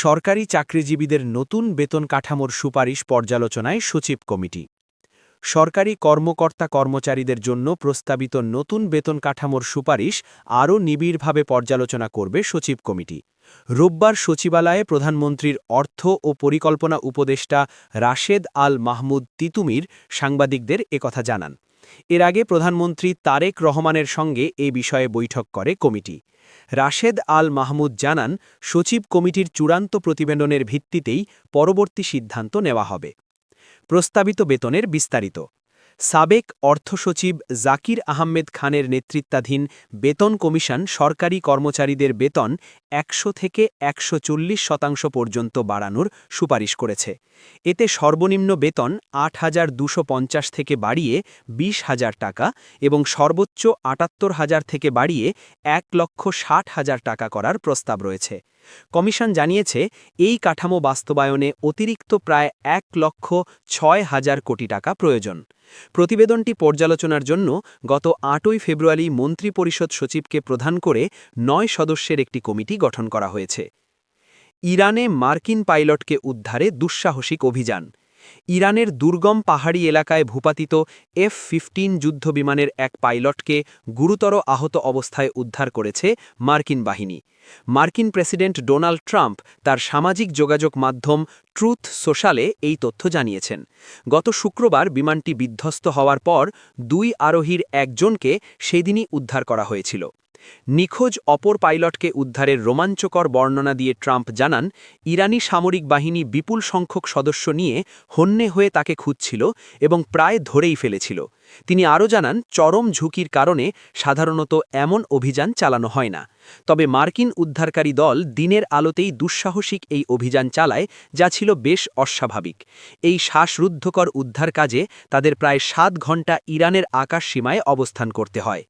সরকারি চাকরিজীবীদের নতুন বেতন কাঠামোর সুপারিশ পর্যালোচনায় সচিব কমিটি। সরকারি কর্মকর্তা-কর্মচারীদের জন্য প্রস্তাবিত নতুন বেতন কাঠামোর সুপারিশ আরও নিবিড়ভাবে পর্যালোচনা করবে সচিব কমিটি। রোববার সচিবালয়ে প্রধানমন্ত্রীর অর্থ ও পরিকল্পনা উপদেষ্টা রাশেদ আল মাহমুদ তিতুমির সাংবাদিকদের একথা জানান। এর আগে প্রধানমন্ত্রী তারেক রহমানের সঙ্গে এ বিষয়ে বৈঠক করে কমিটি। রাশেদ আল মাহমুদ জানান, সচিব কমিটির চূড়ান্ত প্রতিবেদনের ভিত্তিতেই পরবর্তী সিদ্ধান্ত নেওয়া হবে। প্রস্তাবিত বেতনের বিস্তারিত। সাবেক অর্থসচিব জাকির আহমেদ খানের নেতৃত্বাধীন বেতন কমিশন সরকারি কর্মচারীদের বেতন ১০০ থেকে ১৪০% পর্যন্ত বাড়ানোর সুপারিশ করেছে। এতে সর্বনিম্ন বেতন ৮,২৫০ থেকে বাড়িয়ে ২০,০০০ টাকা এবং সর্বোচ্চ ৭৮,০০০ থেকে বাড়িয়ে ১,৬০,০০০ টাকা করার প্রস্তাব রয়েছে। কমিশন জানিয়েছে, এই কাঠামো বাস্তবায়নে অতিরিক্ত প্রায় ১,০৬,০০০ কোটি টাকা প্রয়োজন। প্রতিবেদনটি পর্যালোচনার জন্য গত ৮ই ফেব্রুয়ারি মন্ত্রিপরিষদ সচিবকে প্রধান করে ৯ সদস্যের একটি কমিটি গঠন করা হয়েছে। ইরানে মার্কিন পাইলটকে উদ্ধারে দুঃসাহসিক অভিযান। ইরানের দুর্গম পাহাড়ি এলাকায় ভূপাতিত F-15 যুদ্ধবিমানের এক পাইলটকে গুরুতর আহত অবস্থায় উদ্ধার করেছে মার্কিন বাহিনী। মার্কিন প্রেসিডেন্ট ডোনাল্ড ট্রাম্প তার সামাজিক যোগাযোগ মাধ্যম ট্রুথ সোশ্যালে এই তথ্য জানিয়েছেন। গত শুক্রবার বিমানটি বিধ্বস্ত হওয়ার পর ২ আরোহীর একজনকে সেদিনই উদ্ধার করা হয়েছিল। নিখোঁজ অপর পাইলটকে উদ্ধারের রোমাঞ্চকর বর্ণনা দিয়ে ট্রাম্প জানান, ইরানি সামরিক বাহিনী বিপুল সংখ্যক সদস্য নিয়ে হন্যে হয়ে তাকে খুঁজছিল এবং প্রায় ধরেই ফেলেছিল। তিনি আরও জানান, চরম ঝুঁকির কারণে সাধারণত এমন অভিযান চালানো হয় না। তবে মার্কিন উদ্ধারকারী দল দিনের আলোতেই দুঃসাহসিক এই অভিযান চালায়, যা ছিল বেশ অস্বাভাবিক। এই শ্বাসরুদ্ধকর উদ্ধার কাজে তাদের প্রায় ৭ ঘণ্টা ইরানের আকাশ সীমায় অবস্থান করতে হয়।